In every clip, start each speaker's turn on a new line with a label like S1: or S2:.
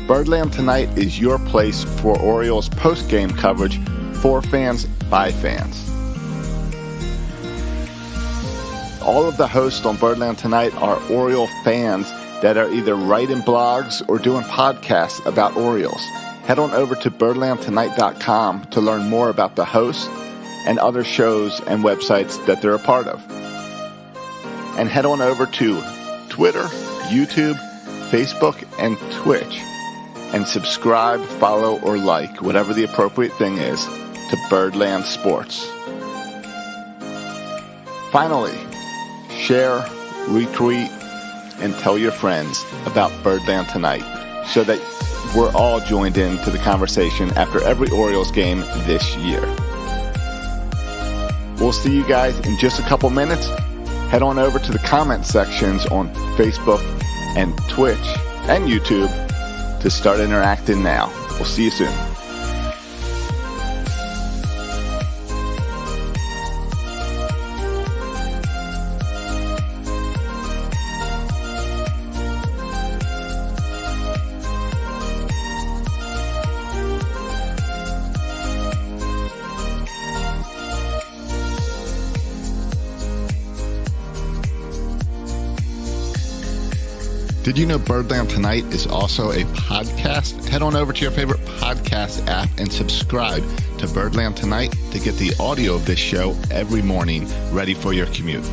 S1: Birdland Tonight is your place for Orioles post-game coverage for fans by fans. All of the hosts on Birdland Tonight are Oriole fans that are either writing blogs or doing podcasts about Orioles. Head on over to birdlandtonight.com to learn more about the hosts and other shows and websites that they're a part of. And head on over to Twitter, YouTube, Facebook, and Twitch and subscribe, follow, or like, whatever the appropriate thing is, to Birdland Sports. Finally, share, retweet, and tell your friends about Birdland Tonight so that we're all joined into the conversation after every Orioles game this year. We'll see you guys in just a couple minutes. Head on over to the comment sections on Facebook and Twitch and YouTube to start interacting now. We'll see you soon. Did you know Birdland Tonight is also a podcast? Head on over to your favorite podcast app and subscribe to Birdland Tonight to get the audio of this show every morning ready for your commute.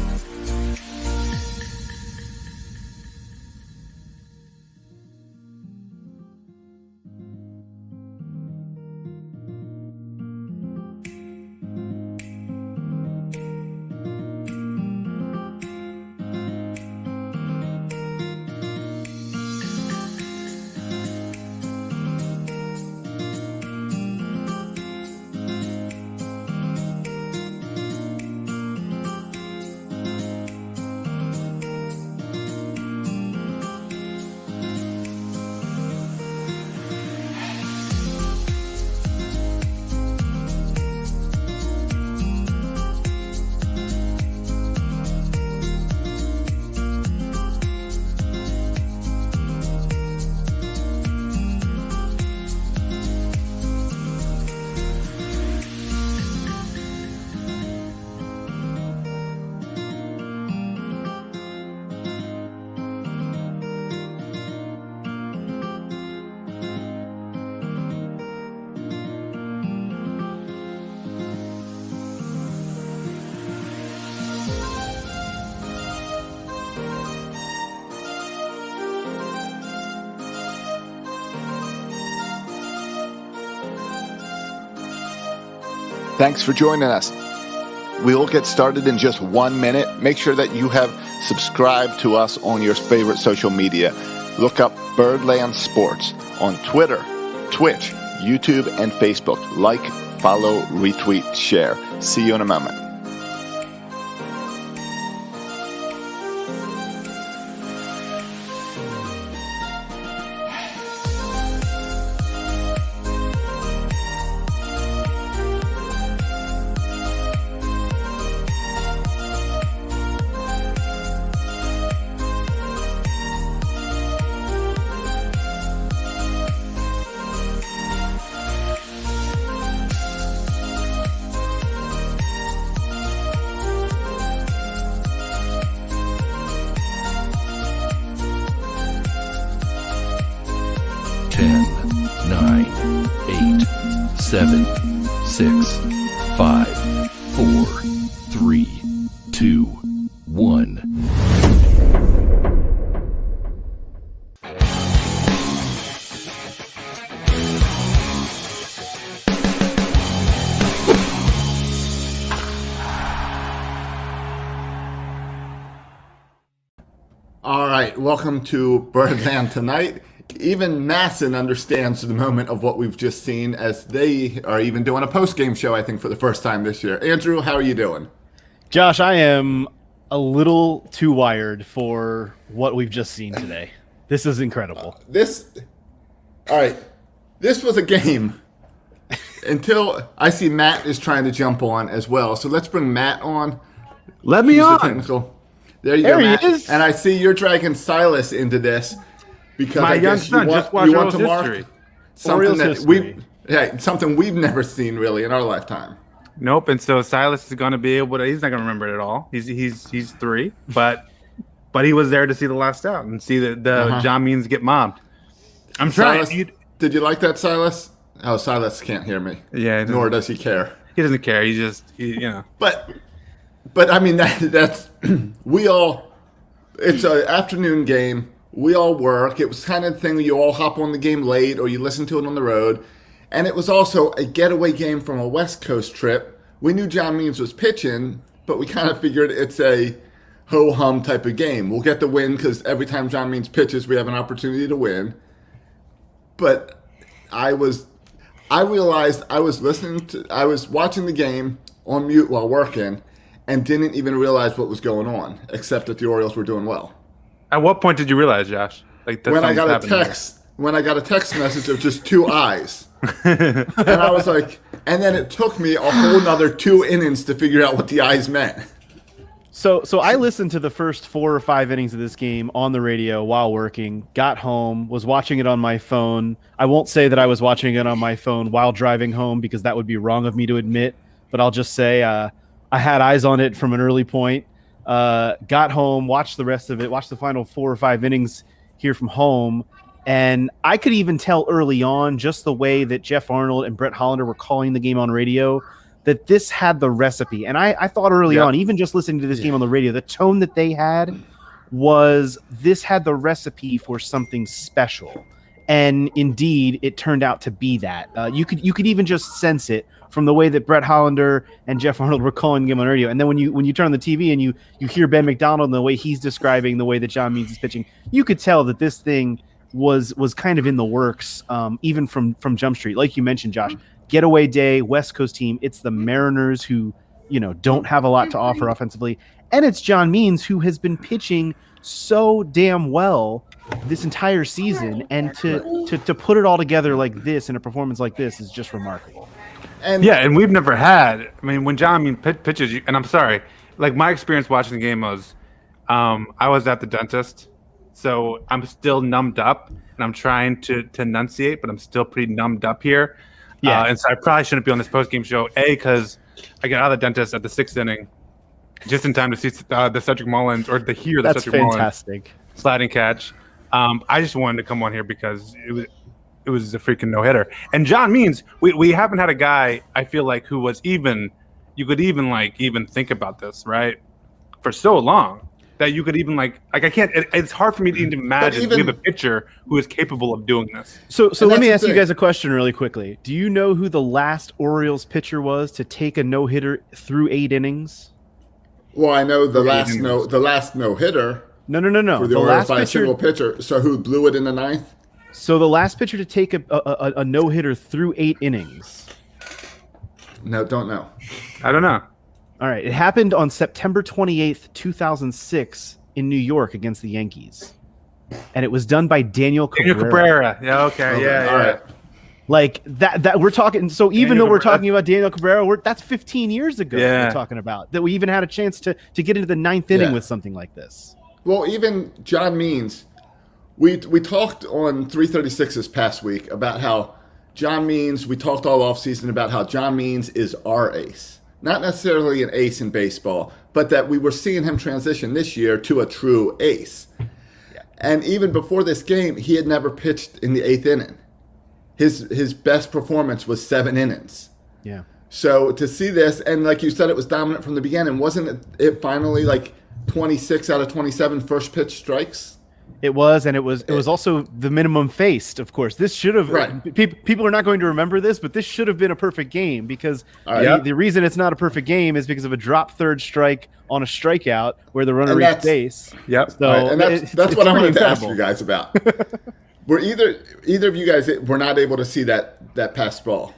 S1: Thanks for joining us. We'll get started in just 1 minute. Make sure that you have subscribed to us on your favorite social media. Look up Birdland Sports on Twitter, Twitch, YouTube, and Facebook. Like, follow, retweet, share. See you in a moment.
S2: Seven, 6, 5, 4, 3, 2, 1.
S1: All right, welcome to Birdland Tonight. Even Masson understands the moment of what we've just seen, as they are even doing a post-game show, I think, for the first time this year. Andrew, how are you doing?
S3: Josh, I am a little too wired for what we've just seen today. This is incredible.
S1: This was a game until I see Matt is trying to jump on as well. So let's bring Matt on.
S4: Let me on.
S1: There you go, Matt.
S3: He is.
S1: And I see you're dragging Silas into this. because
S4: My
S1: I
S4: young
S1: guess
S4: son
S1: you
S4: just
S1: want,
S4: watched
S1: you want to
S4: Orioles
S1: mark
S4: history.
S1: something
S3: Orioles
S1: that
S3: history.
S1: something we've never seen really in our lifetime.
S4: Nope. And so Silas is going to be able to. He's not going to remember it at all. He's 3, but he was there to see the last out and see the John Means get mobbed. I'm trying.
S1: Silas, did you like that, Silas? Oh, Silas can't hear me.
S4: Yeah.
S1: Nor does he care.
S4: He doesn't care. He just
S1: But I mean that's we all. It's an afternoon game. We all work. It was kind of the thing where you all hop on the game late or you listen to it on the road. And it was also a getaway game from a West Coast trip. We knew John Means was pitching, but we kind of figured it's a ho-hum type of game. We'll get the win because every time John Means pitches, we have an opportunity to win. But I realized I was watching the game on mute while working and didn't even realize what was going on, except that the Orioles were doing well.
S4: At what point did you realize, Josh? Like
S1: When I got a text message of just 2 eyes. And I was like, and then it took me a whole nother 2 innings to figure out what the eyes meant.
S3: So I listened to the first 4 or 5 innings of this game on the radio while working, got home, was watching it on my phone. I won't say that I was watching it on my phone while driving home because that would be wrong of me to admit, but I'll just say I had eyes on it from an early point. Got home, watched the rest of it, watched the final 4 or 5 innings here from home. And I could even tell early on, just the way that Jeff Arnold and Brett Hollander were calling the game on radio, that this had the recipe. And I thought early on, even just listening to this game on the radio, the tone that they had was this had the recipe for something special. And indeed, it turned out to be that. You could even just sense it from the way that Brett Hollander and Jeff Arnold were calling the game on radio. And then when you turn on the TV and you hear Ben McDonald and the way he's describing the way that John Means is pitching, you could tell that this thing was kind of in the works, even from Jump Street. Like you mentioned, Josh, getaway day, West Coast team. It's the Mariners who, don't have a lot to offer offensively. And it's John Means who has been pitching so damn well this entire season. And to put it all together like this in a performance like this is just remarkable.
S4: And we've never had. I mean, when John Means pitches, and I'm sorry, like my experience watching the game was, I was at the dentist. So I'm still numbed up, and I'm trying to enunciate, but I'm still pretty numbed up here. Yeah. And so I probably shouldn't be on this post-game show, because I got out of the dentist at the 6th inning, just in time to see the Cedric Mullins, or to hear the
S3: That's
S4: Cedric
S3: fantastic.
S4: Mullins sliding catch. I just wanted to come on here because it was a freaking no-hitter. And John Means, we haven't had a guy, I feel like, who was even think about this, right, for so long. That you could even like I can't. It's hard for me to even imagine we have a pitcher who is capable of doing this.
S3: So let me ask you guys a question really quickly. Do you know who the last Orioles pitcher was to take a no-hitter through 8 innings?
S1: Well, I know the last no-hitter.
S3: No.
S1: For the Orioles by a single pitcher. So who blew it in the 9th?
S3: So the last pitcher to take a no-hitter through 8 innings.
S1: No, don't know.
S4: I don't know.
S3: All right. It happened on September 28th, 2006 in New York against the Yankees. And it was done by Daniel Cabrera.
S4: Yeah, okay. Yeah.
S1: All right.
S3: Like that we're talking. So even though we're talking about Daniel Cabrera, that's 15 years ago we're talking about that we even had a chance to get into the 9th inning with something like this.
S1: Well, even John Means, we talked on 336 this past week about how John Means, we talked all offseason about how John Means is our ace. Not necessarily an ace in baseball, but that we were seeing him transition this year to a true ace. Yeah. And even before this game, he had never pitched in the 8th inning. His best performance was 7 innings.
S3: Yeah.
S1: So to see this, and like you said, it was dominant from the beginning. Wasn't it finally like 26 out of 27 first pitch strikes?
S3: It was, and it was also the minimum faced, of course. This should have people are not going to remember this, but this should have been a perfect game because the reason it's not a perfect game is because of a drop third strike on a strikeout where the runner reached base.
S4: Yep.
S3: So
S1: and that's what I wanted to ask you guys about. Were either of you guys were not able to see that pass ball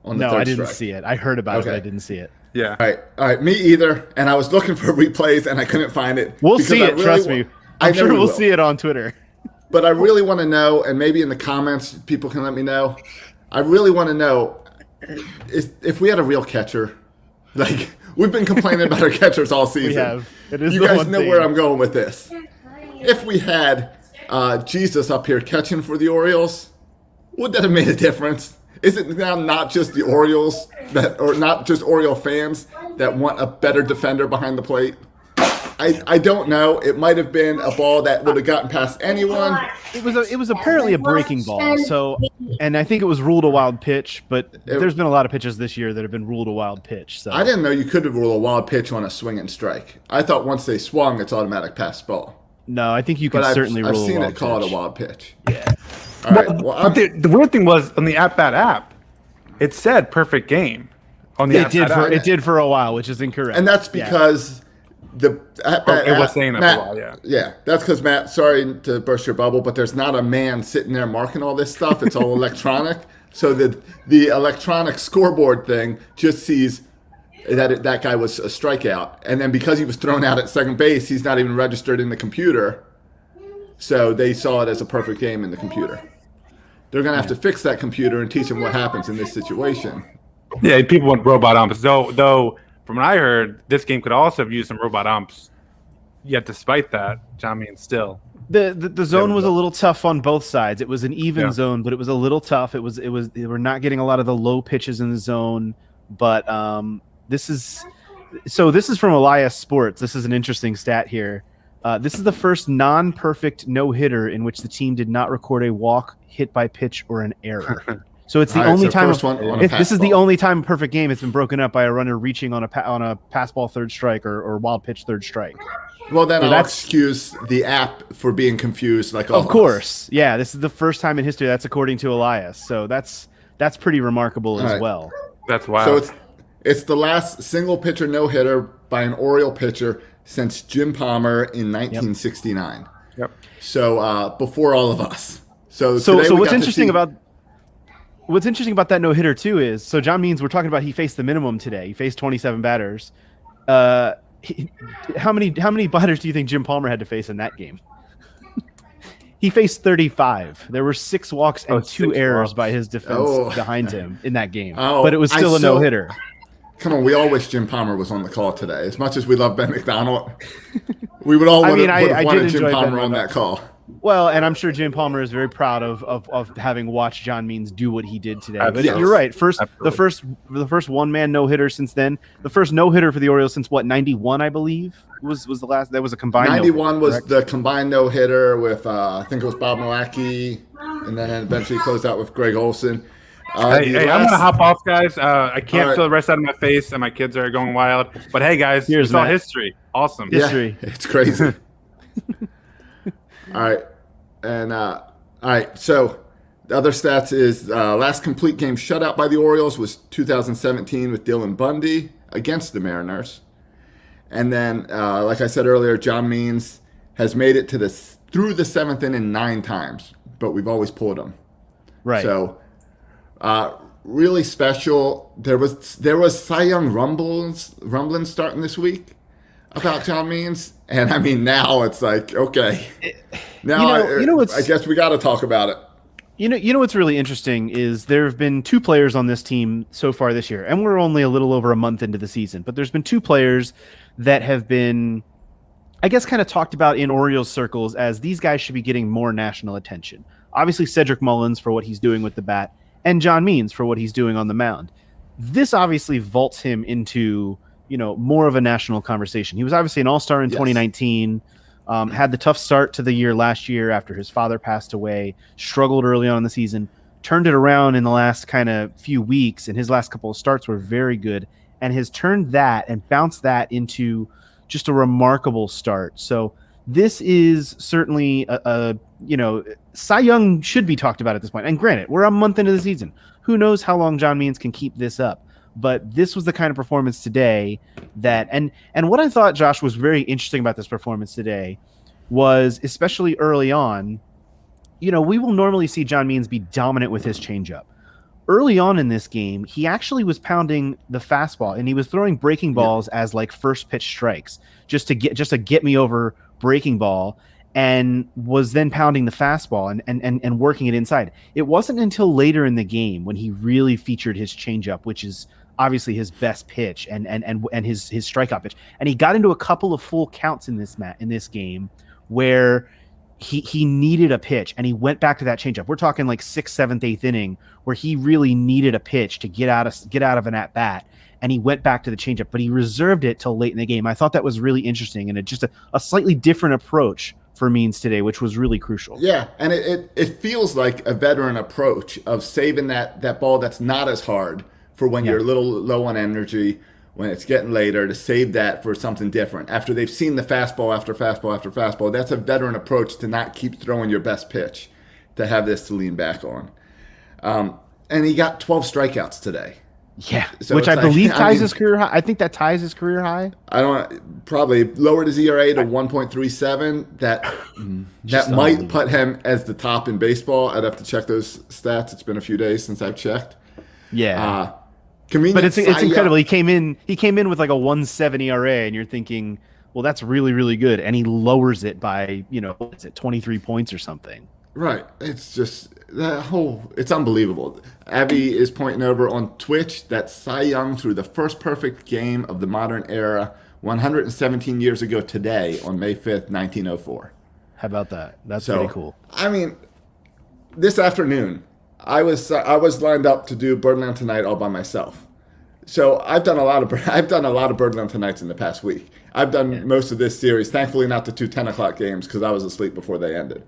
S1: on the third strike?
S3: No, I didn't see it. I heard about it, but I didn't see it.
S4: Yeah.
S1: All right, me either. And I was looking for replays and I couldn't find it.
S3: We'll see it, trust me. I'm sure we'll see it on Twitter.
S1: But I really want to know, and maybe in the comments people can let me know. I really want to know if we had a real catcher. Like we've been complaining about our catchers all season.
S3: We have. It is
S1: you guys know where I'm going with this. If we had Jesus up here catching for the Orioles, would that have made a difference? Is it now not just the Orioles or not just Oriole fans that want a better defender behind the plate? I don't know. It might have been a ball that would have gotten past anyone.
S3: It was apparently a breaking ball. So, and I think it was ruled a wild pitch. But there's been a lot of pitches this year that have been ruled a wild pitch. So
S1: I didn't know you could rule a wild pitch on a swing and strike. I thought once they swung, it's automatic pass ball.
S3: No, I think you can certainly rule.
S1: I've seen
S3: a wild
S1: it called
S3: pitch.
S1: a wild pitch.
S3: Yeah.
S1: All right. Well,
S4: the weird thing was on the at-bat app, it said perfect game on the at-bat app.
S3: It did for a while, which is incorrect.
S1: And that's because it
S4: was saying that
S1: Matt,
S4: for a while, yeah.
S1: Yeah, that's because Matt. Sorry to burst your bubble, but there's not a man sitting there marking all this stuff. It's all electronic. So the electronic scoreboard thing just sees that guy was a strikeout, and then because he was thrown out at second base, he's not even registered in the computer. So they saw it as a perfect game in the computer. They're going to have to fix that computer and teach them what happens in this situation.
S4: Yeah, people want robot umps. Though, from what I heard, this game could also have used some robot umps. Yet, despite that, John Means still.
S3: The zone was a little tough on both sides. It was an even zone, but it was a little tough. They were not getting a lot of the low pitches in the zone. But this is from Elias Sports. This is an interesting stat here. This is the first non-perfect no-hitter in which the team did not record a walk, hit by pitch, or an error. So it's the only time. This is the only time a perfect game has been broken up by a runner reaching on a pass ball third strike or wild pitch third strike.
S1: Well, then I'll excuse the app for being confused. Of
S3: course, yeah. This is the first time in history. That's according to Elias. So that's pretty remarkable as well.
S4: That's wild.
S1: So it's the last single pitcher no hitter by an Oriole pitcher since Jim Palmer in 1969.
S4: Yep.
S1: So before all of us. So
S3: what's interesting about that no hitter too is John Means, we're talking about he faced the minimum today. He faced 27 batters. How many batters do you think Jim Palmer had to face in that game? He faced 35. There were 6 walks and 2 errors by his defense behind him in that game. But it was still a no hitter.
S1: Come on, we all wish Jim Palmer was on the call today. As much as we love Ben McDonald, we would all have wanted Jim Palmer on that call.
S3: Well, and I'm sure Jim Palmer is very proud of having watched John Means do what he did today. But you're right. The first one-man no-hitter since then. The first no-hitter for the Orioles since 91, I believe, was the last. That was a combined
S1: 91
S3: no-hitter,
S1: was the combined no-hitter with I think it was Bob Milwaukee, and then eventually closed out with Greg Olson.
S4: I'm gonna hop off, guys. I can't feel the rest out of my face, and my kids are going wild. But hey, guys, it's all history. Awesome.
S3: History.
S1: Yeah, it's crazy. All right. And all right. So the other stats is last complete game shutout by the Orioles was 2017 with Dylan Bundy against the Mariners. And then, like I said earlier, John Means has made it through the 7th inning 9 times, but we've always pulled him.
S3: Right.
S1: So really special. There was Cy Young rumblings starting this week about John Means, and I mean now it's like, okay, now I guess we got to talk about it.
S3: You know what's really interesting is there have been 2 players on this team so far this year, and we're only a little over a month into the season, but there's been 2 players that have been, I guess, kind of talked about in Orioles circles as these guys should be getting more national attention. Obviously, Cedric Mullins for what he's doing with the bat, and John Means for what he's doing on the mound. This obviously vaults him into more of a national conversation. He was obviously an all-star in 2019, had the tough start to the year last year after his father passed away, struggled early on in the season, turned it around in the last kind of few weeks, and his last couple of starts were very good, and has turned that and bounced that into just a remarkable start. So this is certainly Cy Young should be talked about at this point. And granted, we're a month into the season. Who knows how long John Means can keep this up? But this was the kind of performance today that, and what I thought, Josh, was very interesting about this performance today was, especially early on, we will normally see John Means be dominant with his changeup. Early on in this game, he actually was pounding the fastball, and he was throwing breaking balls as like first pitch strikes, just to get me over breaking ball, and was then pounding the fastball and working it inside. It wasn't until later in the game when he really featured his changeup, which is obviously his best pitch and his strikeout pitch. And he got into a couple of full counts in this game where he needed a pitch, and he went back to that changeup. We're talking like 6th, 7th, 8th inning, where he really needed a pitch to get out of an at bat, and he went back to the changeup, but he reserved it till late in the game. I thought that was really interesting, and it just a slightly different approach for Means today, which was really crucial.
S1: Yeah, and it feels like a veteran approach of saving that ball that's not as hard for when you're a little low on energy, when it's getting later, to save that for something different. After they've seen the fastball after fastball after fastball, that's a veteran approach to not keep throwing your best pitch, to have this to lean back on. And he got 12 strikeouts today.
S3: Yeah, so which I believe ties his career high. I think that ties his career high.
S1: I don't probably lowered his ERA to 1.37. That might put him as the top in baseball. I'd have to check those stats. It's been a few days since I've checked.
S3: Yeah. But it's incredible. He came in with like a 1.7 ERA, and you're thinking, well, that's really, really good. And he lowers it by, 23 points or something.
S1: Right. It's just it's unbelievable. Abby is pointing over on Twitch that Cy Young threw the first perfect game of the modern era 117 years ago today on May 5th, 1904.
S3: How about that? That's pretty cool.
S1: I mean, this afternoon, I was lined up to do Birdland Tonight all by myself. So I've done a lot of Birdland Tonights in the past week. I've done most of this series, thankfully not the 2 10 o'clock games, because I was asleep before they ended.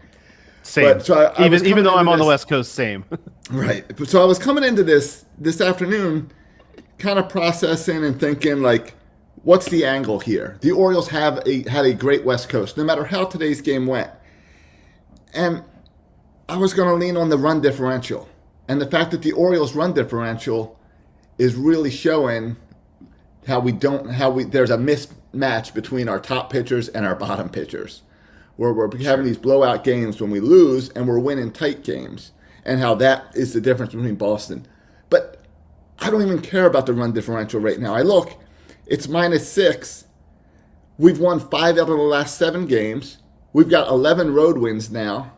S3: Same. But, so even though I'm on the West Coast, same.
S1: Right. So I was coming into this afternoon, kind of processing and thinking, like, what's the angle here? The Orioles had a great West Coast, no matter how today's game went. And I was going to lean on the run differential. And the fact that the Orioles' run differential is really showing how there's a mismatch between our top pitchers and our bottom pitchers, where we're having these blowout games when we lose and we're winning tight games, and how that is the difference between Boston. But I don't even care about the run differential right now. I look, it's -6. We've won 5 out of the last 7 games. We've got 11 road wins now,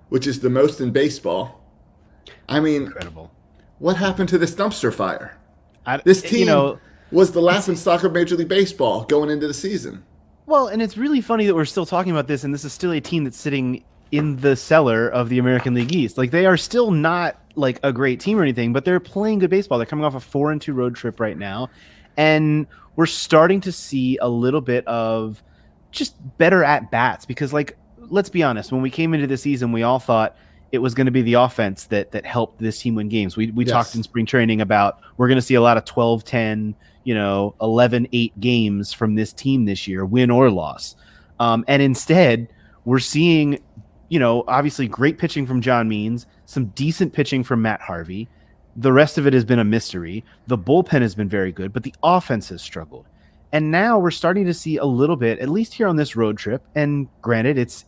S1: which is the most in baseball. I mean,
S3: incredible.
S1: What happened to this dumpster fire? This team was the laughing stock of Major League Baseball going into the season.
S3: Well, and it's really funny that we're still talking about this, and this is still a team that's sitting in the cellar of the American League East. Like, they are still not like a great team or anything, but they're playing good baseball. They're coming off a 4-2 road trip right now, and we're starting to see a little bit of just better at bats, because, like, let's be honest, when we came into the season, we all thought it was going to be the offense that helped this team win games. We talked in spring training about we're going to see a lot of 12-10, 11-8 games from this team this year, win or loss. And instead, we're seeing, obviously great pitching from John Means, some decent pitching from Matt Harvey. The rest of it has been a mystery. The bullpen has been very good, but the offense has struggled. And now we're starting to see a little bit, at least here on this road trip. And granted, it's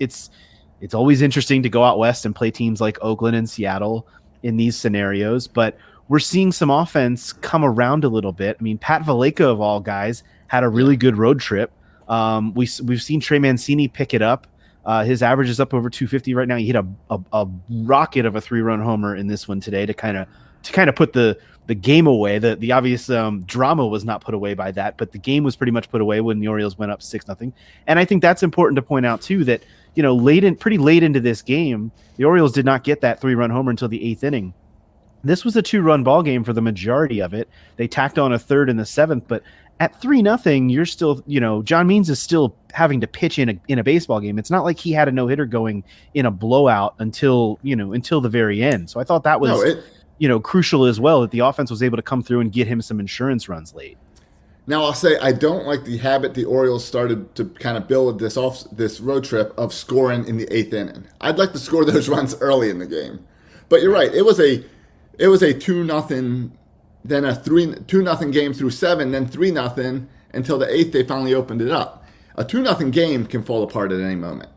S3: always interesting to go out west and play teams like Oakland and Seattle in these scenarios, but we're seeing some offense come around a little bit. I mean, Pat Vallejo, of all guys, had a really good road trip. We've seen Trey Mancini pick it up. His average is up over 250 right now. He hit a rocket of a 3-run homer in this one today to kind of put the game away. The obvious drama was not put away by that, but the game was pretty much put away when the Orioles went up 6-0. And I think that's important to point out too, that pretty late into this game, the Orioles did not get that 3-run homer until the 8th inning. This was a 2-run ball game for the majority of it. They tacked on a 3rd in the 7th, but at 3-0, you're still, John Means is still having to pitch in a baseball game. It's not like he had a no-hitter going in a blowout until the very end. So I thought that was crucial as well, that the offense was able to come through and get him some insurance runs late.
S1: Now, I'll say I don't like the habit the Orioles started to kind of build this road trip of scoring in the 8th inning. I'd like to score those runs early in the game. But you're right. It was a 2-0, then a 2-0 game through 7, then 3-0 until the 8th they finally opened it up. A 2-0 game can fall apart at any moment.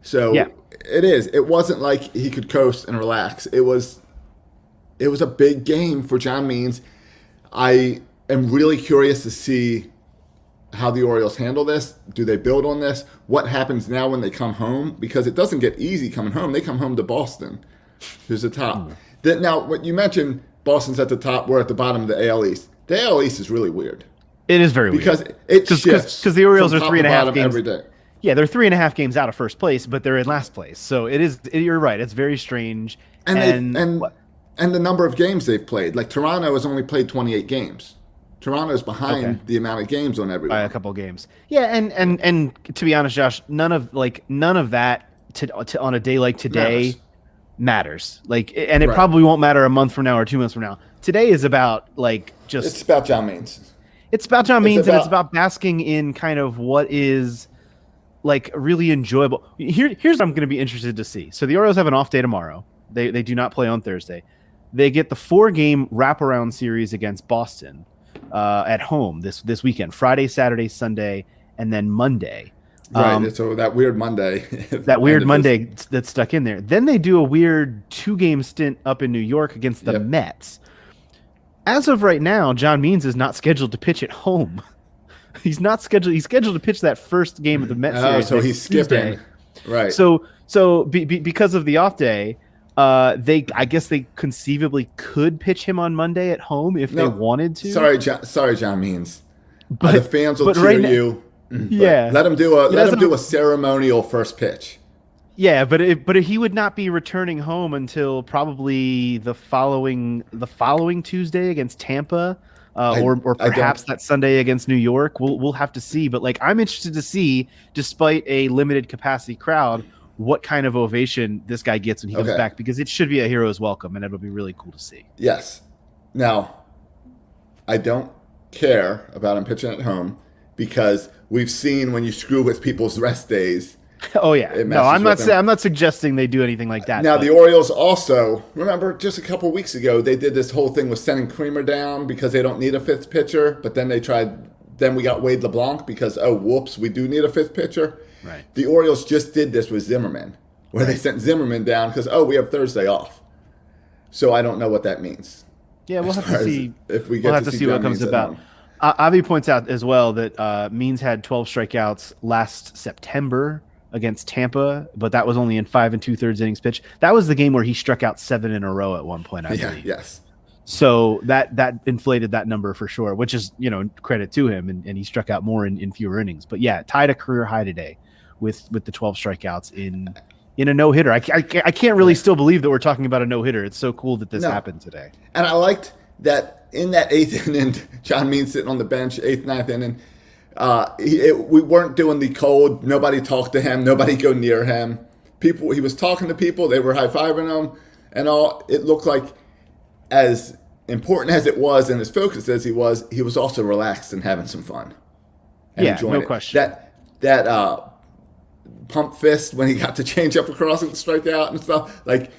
S1: So it is. It wasn't like he could coast and relax. It was a big game for John Means. I am really curious to see how the Orioles handle this. Do they build on this? What happens now when they come home? Because it doesn't get easy coming home. They come home to Boston, who's the top. Now, what you mentioned, Boston's at the top. We're at the bottom of the AL East. The AL East is really weird.
S3: It is very
S1: because
S3: weird.
S1: It shifts
S3: because the Orioles are
S1: from top
S3: 3.5
S1: to
S3: games
S1: every day.
S3: Yeah, they're 3.5 games out of first place, but they're in last place. So you're right. It's very strange.
S1: And
S3: And
S1: and the number of games they've played. Like Toronto has only played 28 games. Toronto's behind
S3: okay,
S1: the amount of games on everyone.
S3: by a couple games. Yeah, and to be honest, Josh, none of that to on a day like today matters. Like, and it
S1: Right.
S3: probably won't matter a month from now or 2 months from now. Today is about like just
S1: It's about John Means.
S3: it's about John Means, and it's
S1: about-
S3: about basking in kind of what is like really enjoyable. Here's what I'm going to be interested to see. So the Orioles have an off day tomorrow. They do not play on Thursday. They get the 4-game wraparound series against Boston at home this weekend, Friday, Saturday, Sunday, and then Monday.
S1: Right. So that weird Monday.
S3: That weird Monday that's stuck in there. Then they do a weird 2-game stint up in New York against the Mets. As of right now, John Means is not scheduled to pitch at home. He's not scheduled. He's scheduled to pitch that first game of the Mets series.
S1: So he's skipping.
S3: Tuesday.
S1: Right.
S3: So because of the off day, I guess they conceivably could pitch him on Monday at home if they wanted to.
S1: Sorry, John Means. But the fans will cheer
S3: right
S1: you.
S3: Yeah.
S1: Let him do a ceremonial first pitch.
S3: Yeah, but he would not be returning home until probably the following Tuesday against Tampa. Or perhaps that Sunday against New York. We'll have to see. But like, I'm interested to see, despite a limited capacity crowd, what kind of ovation this guy gets when he comes back, because it should be a hero's welcome, and it'll be really cool to see.
S1: Yes. Now, I don't care about him pitching at home because we've seen when you screw with people's rest days.
S3: Oh yeah, no, I'm not suggesting they do anything like that.
S1: Now the Orioles also, remember just a couple weeks ago they did this whole thing with sending Creamer down because they don't need a fifth pitcher, but then we got Wade LeBlanc because we do need a fifth pitcher.
S3: Right.
S1: The Orioles just did this with Zimmerman, where they sent Zimmerman down because we have Thursday off. So I don't know what that means.
S3: Yeah, we'll have to see
S1: if we get to see
S3: what comes about. Avi points out as well that Means had 12 strikeouts last September against Tampa, but that was only in 5 2/3 innings pitched. That was the game where he struck out 7 in a row at one point, I believe.
S1: Yes.
S3: So that inflated that number for sure, which is, credit to him, and he struck out more in fewer innings. But yeah, tied a career high today with the 12 strikeouts in a no-hitter. I can't really still believe that we're talking about a no-hitter. It's so cool that this happened today.
S1: And I liked that in that 8th inning, John Means sitting on the bench, 8th, 9th inning, we weren't doing the cold, nobody talked to him, nobody go near him. He was talking to people, they were high-fiving him and all. It looked like, as important as it was and as focused as he was also relaxed and having some fun. And enjoying it.
S3: Question.
S1: That pump fist when he got to change up across and strike out and stuff, like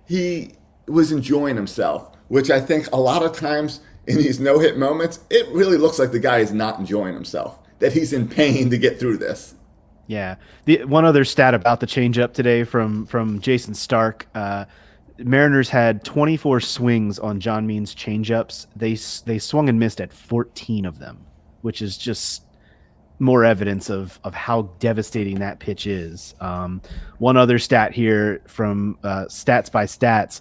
S1: he was enjoying himself, which I think a lot of times in these no-hit moments, it really looks like the guy is not enjoying himself, that he's in pain to get through this.
S3: Yeah. The one other stat about the changeup today from Jason Stark, Mariners had 24 swings on John Means changeups. They swung and missed at 14 of them, which is just more evidence of how devastating that pitch is. One other stat here from Stats by Stats.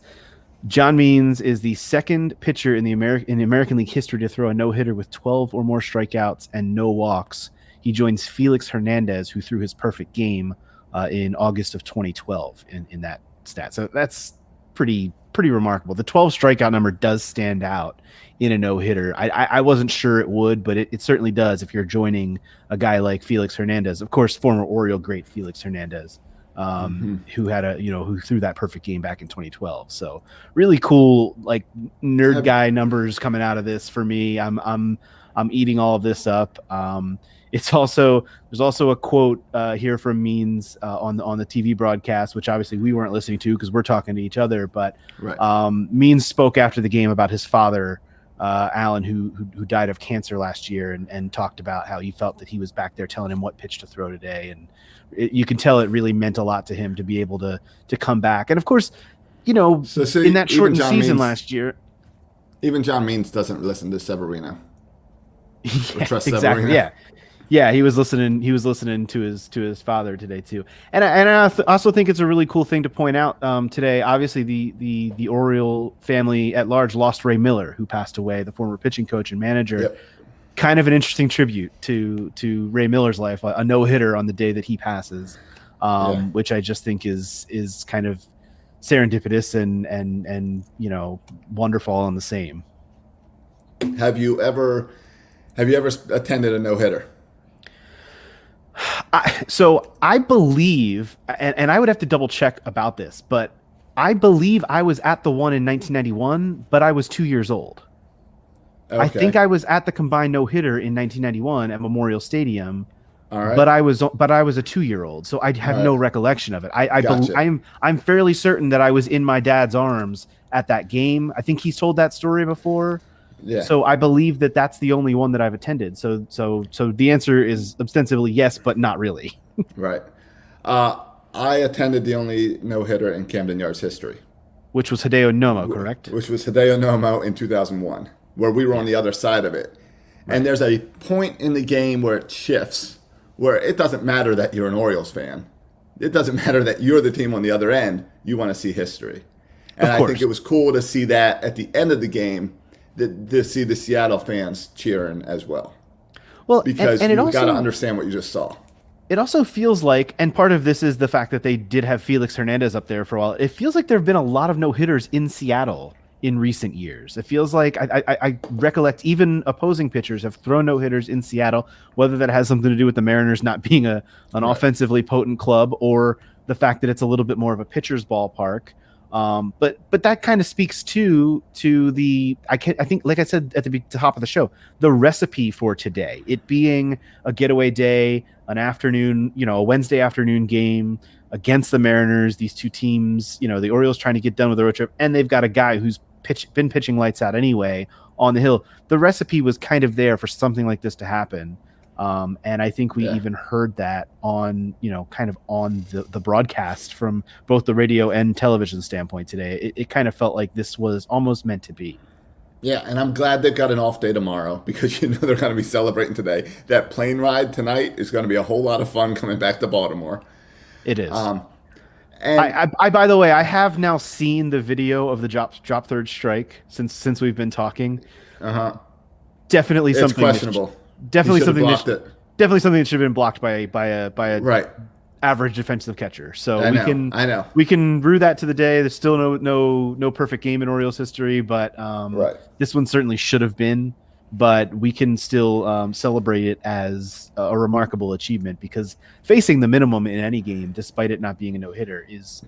S3: John Means is the second pitcher in the American League history to throw a no-hitter with 12 or more strikeouts and no walks. He joins Felix Hernandez, who threw his perfect game in August of 2012 in that stat. So that's pretty remarkable. The 12 strikeout number does stand out in a no-hitter. I wasn't sure it would, but it certainly does if you're joining a guy like Felix Hernandez. Of course, former Oriole great Felix Hernandez, who had who threw that perfect game back in 2012. So really cool, like nerd guy numbers coming out of this for me. I'm eating all of this up. There's also a quote here from Means on the TV broadcast, which obviously we weren't listening to because we're talking to each other. But Means spoke after the game about his father, Alan, who died of cancer last year, and talked about how he felt that he was back there telling him what pitch to throw today, and you can tell it really meant a lot to him to be able to come back. And of course, in that shortened season last year,
S1: even John Means doesn't listen to Severino.
S3: Yeah, exactly. Severino. Yeah, he was listening to his father today too, and I also think it's a really cool thing to point out today. Obviously, the Oriole family at large lost Ray Miller, who passed away, the former pitching coach and manager. kind of an interesting tribute to Ray Miller's life, a no-hitter on the day that he passes, which I just think is kind of serendipitous and wonderful all in the same.
S1: Have you ever attended a no-hitter?
S3: So I believe, and I would have to double check about this, but I believe I was at the one in 1991, but I was 2 years old. Okay. I think I was at the combined no-hitter in 1991 at Memorial Stadium, but I was a 2-year-old, so I have no recollection of it. I'm fairly certain that I was in my dad's arms at that game. I think he's told that story before. Yeah. So I believe that that's the only one that I've attended. So the answer is ostensibly yes, but not really.
S1: Right. I attended the only no-hitter in Camden Yards history,
S3: which was Hideo Nomo, correct?
S1: Which was Hideo Nomo in 2001. Where we were on the other side of it. Right. And there's a point in the game where it shifts, where it doesn't matter that you're an Orioles fan. It doesn't matter that you're the team on the other end. You want to see history. And I think it was cool to see that at the end of the game, to see the Seattle fans cheering as well. Well, because you got to understand what you just saw.
S3: It also feels like, and part of this is the fact that they did have Felix Hernandez up there for a while. It feels like there have been a lot of no-hitters in Seattle in recent years. It feels like I recollect even opposing pitchers have thrown no-hitters in Seattle, whether that has something to do with the Mariners not being an offensively potent club or the fact that it's a little bit more of a pitcher's ballpark. But that kind of speaks to the I think, like I said at the top of the show, the recipe for today, it being a getaway day, an afternoon, a Wednesday afternoon game against the Mariners, these two teams, the Orioles trying to get done with the road trip, and they've got a guy who's been pitching lights out anyway on the hill. The recipe was kind of there for something like this to happen. And I think we even heard that on, kind of on the broadcast from both the radio and television standpoint today. It kind of felt like this was almost meant to be.
S1: Yeah, and I'm glad they've got an off day tomorrow because they're going to be celebrating today. That plane ride tonight is going to be a whole lot of fun coming back to Baltimore.
S3: It is. And I by the way, I have now seen the video of the drop third strike since we've been talking. Definitely something. It's
S1: questionable.
S3: Definitely something that should have been blocked by a average defensive catcher. So we can rue that to the day. There's still no perfect game in Orioles history, but this one certainly should have been. But we can still celebrate it as a remarkable achievement because facing the minimum in any game, despite it not being a no-hitter, is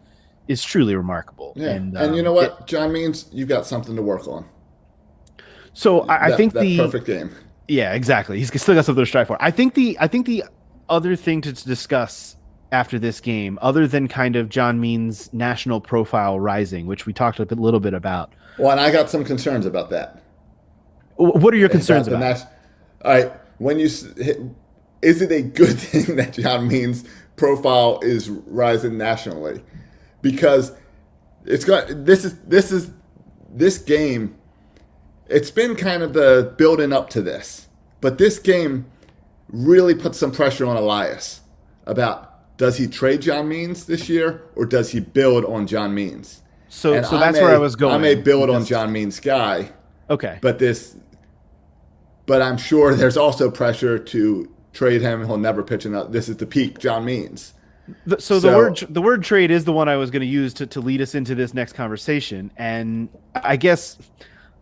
S3: truly remarkable.
S1: Yeah. And you know what, John Means, you've got something to work on.
S3: So I think the
S1: perfect game.
S3: Yeah, exactly. He's still got something to strive for. I think the other thing to discuss after this game, other than kind of John Means' national profile rising, which we talked a little bit about.
S1: Well, and I got some concerns about that.
S3: What are your concerns about?
S1: All right, is it a good thing that John Means' profile is rising nationally? Because this game. It's been kind of the building up to this, but this game really put some pressure on Elias about does he trade John Means this year or does he build on John Means?
S3: So that's where I was going.
S1: I'm a build on John Means guy.
S3: Okay.
S1: But I'm sure there's also pressure to trade him. He'll never pitch another. This is the peak John Means.
S3: The word trade is the one I was going to use to lead us into this next conversation. And I guess,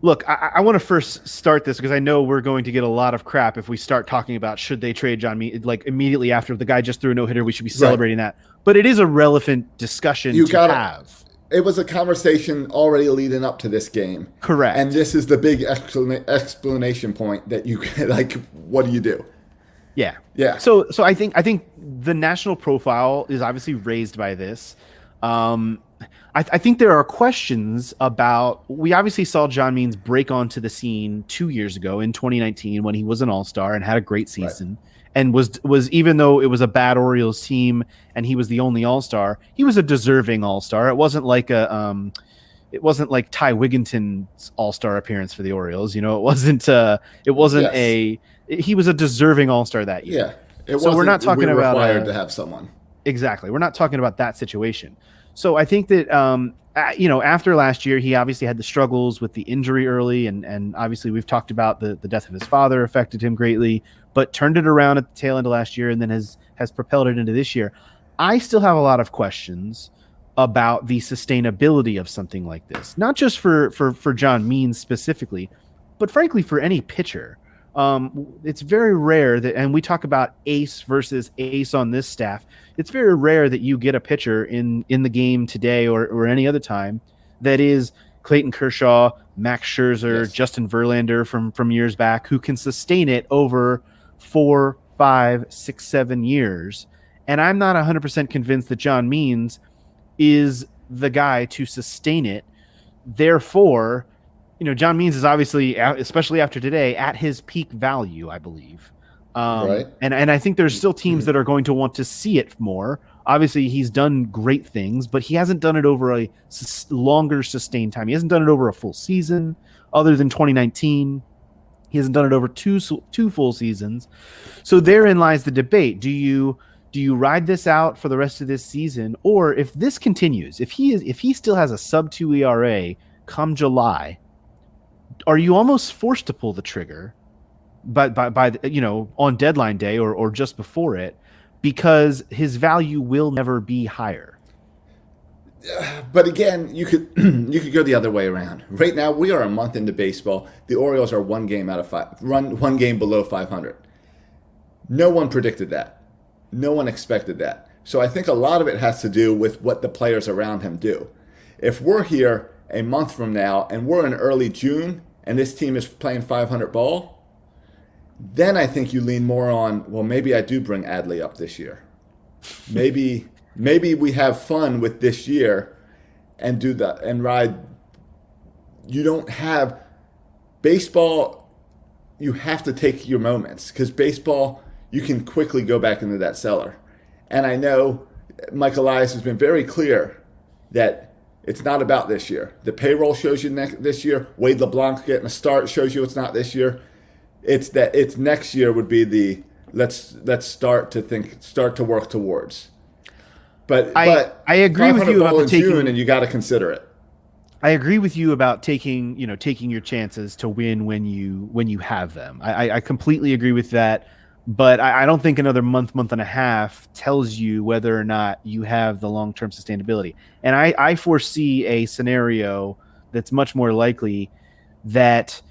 S3: look, I want to first start this because I know we're going to get a lot of crap if we start talking about should they trade John Means, like immediately after the guy just threw a no-hitter, we should be celebrating that. But it is a relevant discussion to have.
S1: It was a conversation already leading up to this game.
S3: Correct.
S1: And this is the big explanation point that you like, what do you do?
S3: Yeah.
S1: Yeah.
S3: So I think the national profile is obviously raised by this. I think there are questions about, we obviously saw John Means break onto the scene 2 years ago in 2019 when he was an all-star and had a great season. Right. And was even though it was a bad Orioles team and he was the only all-star, he was a deserving all-star. It wasn't like Ty Wigginton's all-star appearance for the Orioles. You know, he was a deserving all-star that year.
S1: Yeah.
S3: So we're not talking about
S1: required to have someone.
S3: Exactly. We're not talking about that situation. So I think that after last year, he obviously had the struggles with the injury early, and obviously we've talked about the death of his father affected him greatly, but turned it around at the tail end of last year, and then has propelled it into this year. I still have a lot of questions about the sustainability of something like this, not just for John Means specifically, but frankly for any pitcher. It's very rare that, and we talk about ace versus ace on this staff. It's very rare that you get a pitcher in the game today or any other time that is Clayton Kershaw, Max Scherzer,
S1: Yes.
S3: Justin Verlander from years back, who can sustain it over 4, 5, 6, 7 years. And I'm not 100% convinced that John Means is the guy to sustain it. Therefore, John Means is obviously, especially after today, at his peak value, I believe.
S1: Right.
S3: And I think there's still teams that are going to want to see it more. Obviously, he's done great things, but he hasn't done it over a longer sustained time. He hasn't done it over a full season, other than 2019. He hasn't done it over two full seasons. So therein lies the debate. Do you ride this out for the rest of this season, or if this continues, if he still has a sub-2 ERA come July, are you almost forced to pull the trigger by on deadline day or just before it, because his value will never be higher?
S1: But again, you could go the other way around. Right now, we are a month into baseball. The Orioles are one game below 500. No one predicted that. No one expected that. So I think a lot of it has to do with what the players around him do. If we're here a month from now and we're in early June and this team is playing 500 ball, then I think you lean more on, well, maybe I do bring Adley up this year. Maybe we have fun with this year and do that and ride. You don't have baseball. You have to take your moments, because baseball, you can quickly go back into that cellar. And I know Mike Elias has been very clear that it's not about this year. The payroll shows you this year. Wade LeBlanc getting a start shows you it's not this year. It's next year would be the let's start to work towards. But
S3: I agree with you about the taking,
S1: June, and you got to consider it.
S3: I agree with you about taking your chances to win when you have them. I completely agree with that. But I don't think another month and a half tells you whether or not you have the long-term sustainability. And I foresee a scenario that's much more likely that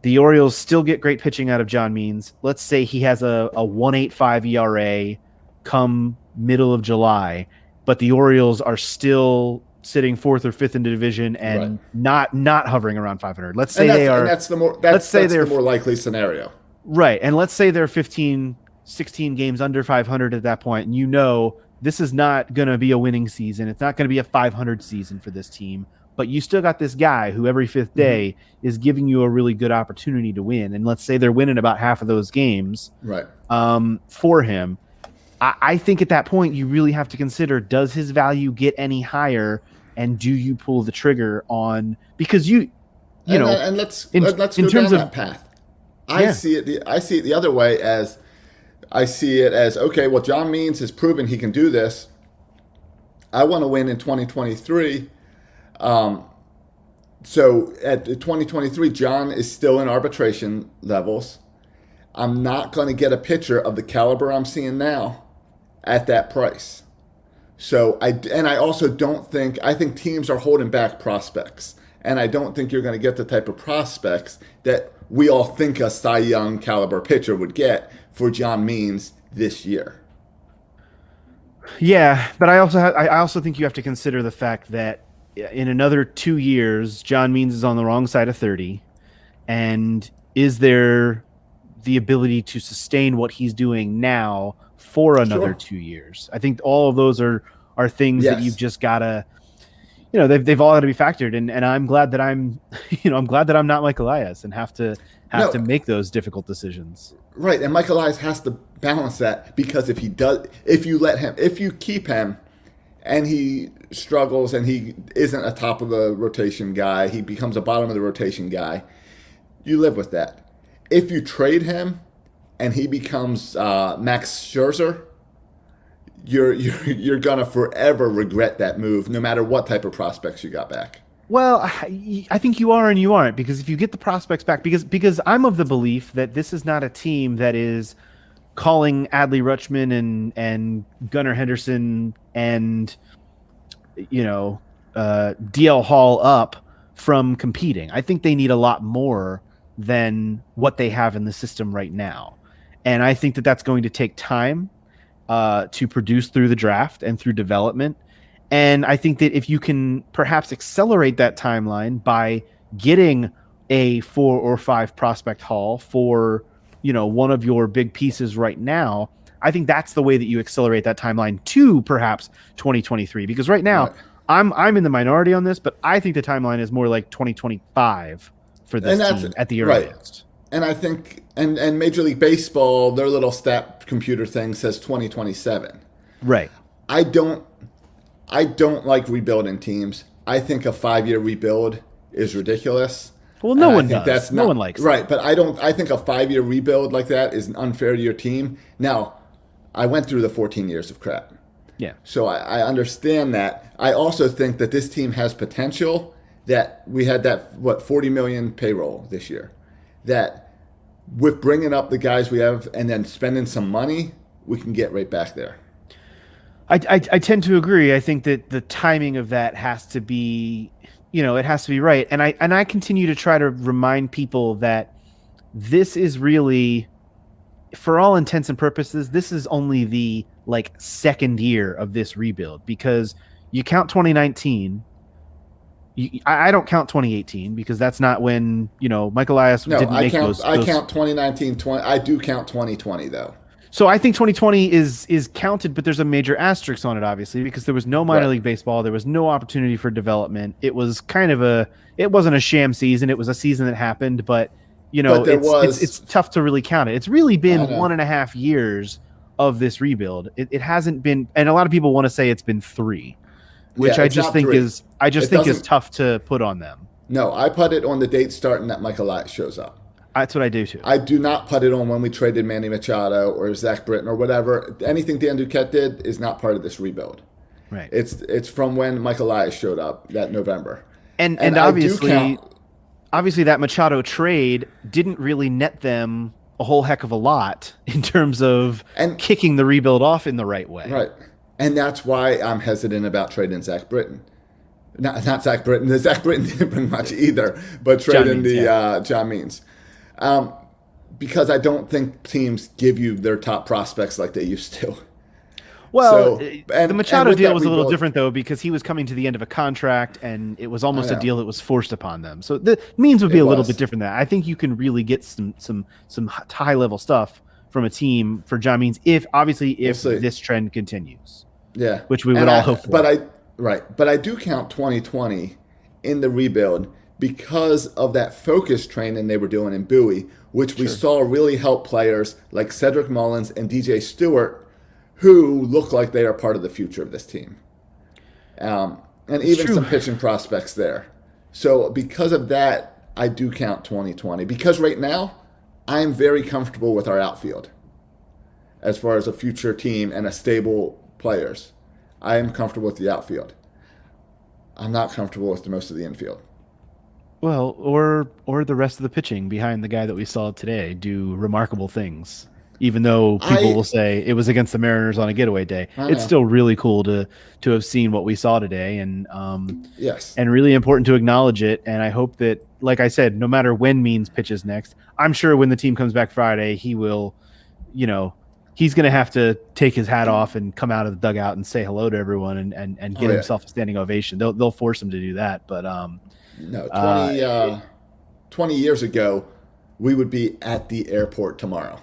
S3: the Orioles still get great pitching out of John Means. Let's say he has a 1.85 ERA come middle of July, but the Orioles are still sitting 4th or 5th in the division and not hovering around 500. Let's say they are.
S1: That's the more likely scenario.
S3: Right. And let's say they're 15, 16 games under 500 at that point, and this is not going to be a winning season. It's not going to be a 500 season for this team, but you still got this guy who every fifth day is giving you a really good opportunity to win. And let's say they're winning about half of those games for him. I think at that point, you really have to consider, does his value get any higher, and do you pull the trigger on, because let's go down that path. I see it the other way, as okay, well, John Means has proven he can do this. I want to win in 2023. So at 2023, John is still in arbitration levels. I'm not going to get a pitcher of the caliber I'm seeing now at that price. So I think teams are holding back prospects, and I don't think you're going to get the type of prospects that we all think a Cy Young caliber pitcher would get for John Means this year. Yeah, but I also think you have to consider the fact that in another 2 years, John Means is on the wrong side of 30, and is there the ability to sustain what he's doing now for another 2 years? I think all of those are things that you've just got to, they've all got to be factored. And I'm glad that I'm not Mike Elias and have to make those difficult decisions.
S1: Right. And Mike Elias has to balance that, because if you keep him and he struggles and he isn't a top of the rotation guy, he becomes a bottom of the rotation guy, you live with that. If you trade him and he becomes Max Scherzer, you're gonna forever regret that move, no matter what type of prospects you got back.
S3: Well, I think you are and you aren't, because if you get the prospects back, because I'm of the belief that this is not a team that is calling Adley Rutschman and Gunnar Henderson and DL Hall up from competing. I think they need a lot more than what they have in the system right now, and I think that that's going to take time to produce through the draft and through development. And I think that if you can perhaps accelerate that timeline by getting a 4 or 5 prospect haul for, one of your big pieces right now, I think that's the way that you accelerate that timeline to perhaps 2023. Because right now,
S1: Right.
S3: I'm in the minority on this, but I think the timeline is more like 2025 for this team at the
S1: right.
S3: earliest.
S1: And I think and Major League Baseball, their little stat computer thing says 2027.
S3: Right.
S1: I don't like rebuilding teams. I think a 5-year rebuild is ridiculous.
S3: Well, no
S1: And
S3: one
S1: I think
S3: does. No one likes
S1: right, but I think a 5-year rebuild like that is unfair to your team. Now, I went through the 14 years of crap.
S3: Yeah.
S1: So I understand that. I also think that this team has potential, that we had that, 40 million payroll this year. That with bringing up the guys we have and then spending some money, we can get right back there.
S3: I tend to agree. I think that the timing of that has to be, it has to be right. And I continue to try to remind people that this is really, for all intents and purposes, this is only the second year of this rebuild, because you count 2019. I don't count 2018 because that's not when, Mike Elias didn't make those.
S1: I count 2019, 20. I do count 2020 though.
S3: So I think 2020 is counted, but there's a major asterisk on it, obviously, because there was no minor league baseball. There was no opportunity for development. It was it wasn't a sham season. It was a season that happened, but it's tough to really count it. It's really been 1.5 years of this rebuild. It hasn't been, and a lot of people want to say it's been 3, which I just think is tough to put on them.
S1: No, I put it on the date starting that Mike Elias shows up.
S3: That's what I do too.
S1: I do not put it on when we traded Manny Machado or Zach Britton or whatever. Anything Dan Duquette did is not part of this rebuild.
S3: Right.
S1: It's from when Mike Elias showed up that November.
S3: And obviously that Machado trade didn't really net them a whole heck of a lot in terms of kicking the rebuild off in the right way.
S1: Right. And that's why I'm hesitant about trading Zach Britton. Not Zach Britton. Zach Britton didn't bring much either, but trading John Means. Because I don't think teams give you their top prospects like they used to.
S3: Well, the Machado deal was a little different, though, because he was coming to the end of a contract, and it was almost a deal that was forced upon them. So the Means would be a little bit different than that. I think you can really get some high-level stuff from a team for John Means if this trend continues.
S1: Yeah.
S3: Which we would all hope for.
S1: But I do count 2020 in the rebuild because of that focus training they were doing in Bowie, which we saw really help players like Cedric Mullins and DJ Stewart, who look like they are part of the future of this team. And even some pitching prospects there. So because of that, I do count 2020. Because right now, I'm very comfortable with our outfield as far as a future team and a stable players. I am comfortable with the outfield. I'm not comfortable with the most of the infield.
S3: Well, or the rest of the pitching behind the guy that we saw today do remarkable things. Even though people will say it was against the Mariners on a getaway day, it's still really cool to have seen what we saw today, and and really important to acknowledge it. And I hope that, like I said, no matter when Means pitches next, I'm sure when the team comes back Friday, he will, he's going to have to take his hat off and come out of the dugout and say hello to everyone and get himself a standing ovation. They'll force him to do that, but
S1: 20 years ago, we would be at the airport tomorrow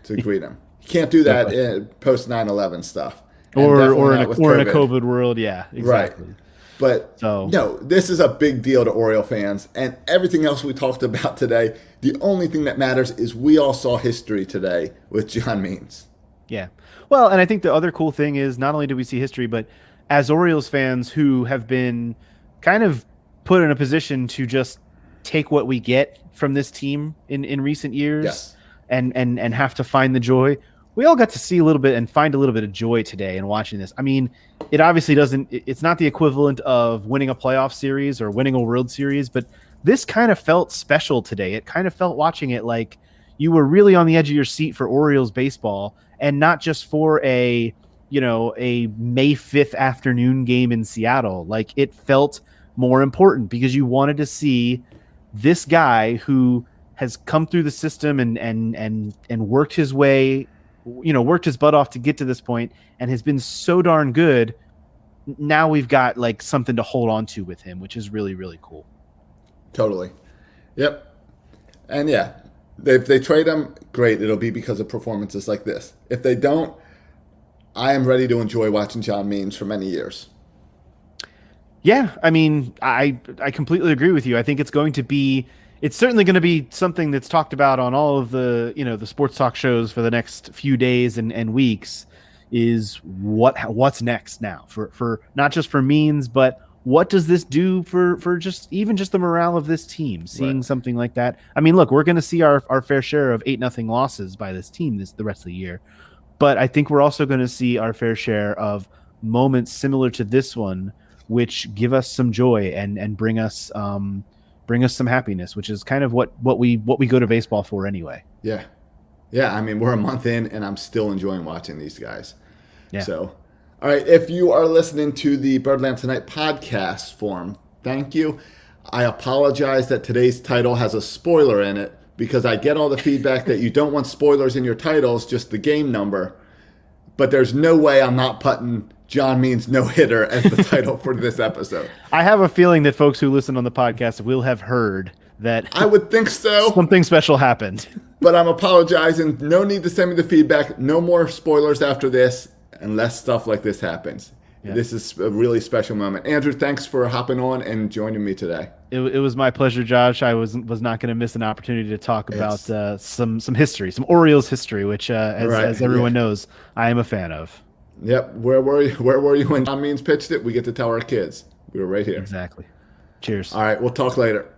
S1: to greet him. You can't do that in post 9/11 stuff,
S3: or in a COVID world. Yeah, exactly.
S1: Right. But no, this is a big deal to Oriole fans, and everything else we talked about today. The only thing that matters is we all saw history today with John Means.
S3: Yeah. Well, and I think the other cool thing is not only do we see history, but as Orioles fans who have been kind of put in a position to just take what we get from this team in recent years and have to find the joy, we all got to see a little bit and find a little bit of joy today in watching this. I mean, it obviously doesn't. It's not the equivalent of winning a playoff series or winning a World Series, but this kind of felt special today. It kind of felt watching it like you were really on the edge of your seat for Orioles baseball, and not just for a May 5th afternoon game in Seattle. Like, it felt more important because you wanted to see this guy who has come through the system and worked his way, worked his butt off to get to this point and has been so darn good. Now we've got like something to hold on to with him, which is really, really cool.
S1: Totally. Yep. And yeah, if they trade him, great. It'll be because of performances like this. If they don't, I am ready to enjoy watching John Means for many years.
S3: Yeah, I mean, I completely agree with you. I think it's certainly going to be something that's talked about on all of the, the sports talk shows for the next few days and weeks, is what's next now for not just for Means, but what does this do for just the morale of this team, seeing something like that. I mean, look, we're going to see our fair share of 8-0 losses by this team the rest of the year. But I think we're also going to see our fair share of moments similar to this one, which give us some joy and bring us some happiness, which is kind of what we go to baseball for anyway.
S1: Yeah. Yeah. I mean, we're a month in and I'm still enjoying watching these guys.
S3: Yeah.
S1: So, all right. If you are listening to the Birdland Tonight podcast form, thank you. I apologize that today's title has a spoiler in it, because I get all the feedback that you don't want spoilers in your titles, just the game number. But there's no way I'm not putting John Means no-hitter as the title for this episode.
S3: I have a feeling that folks who listen on the podcast will have heard that.
S1: I would think so.
S3: Something special happened.
S1: But I'm apologizing. No need to send me the feedback. No more spoilers after this, unless stuff like this happens. Yeah. This is a really special moment. Andrew, thanks for hopping on and joining me today.
S3: It was my pleasure, Josh. I was not going to miss an opportunity to talk about some history, some Orioles history, which, as everyone knows, I am a fan of.
S1: Yep. Where were you when John Means pitched it? We get to tell our kids. We were right here.
S3: Exactly. Cheers.
S1: All right. We'll talk later.